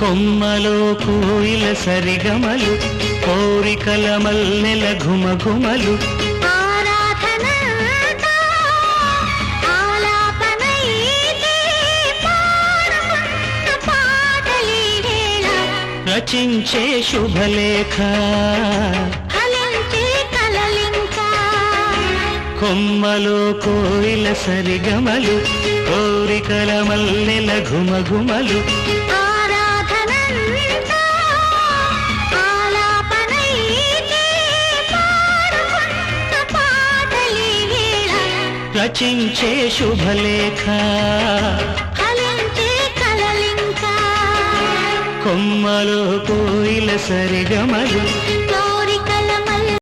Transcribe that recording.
కొమ్మలో కోయిల సరిగమలు కోరికల మల్లెల ఘుమఘుమలు రచించే శుభలేఖ కొమ్మలో కోయిల సరిగమలు కోరికల మల్లెల ఘుమఘుమలు రచించే శుభలేఖ కొమ్మలో కోయిల సరిగమలు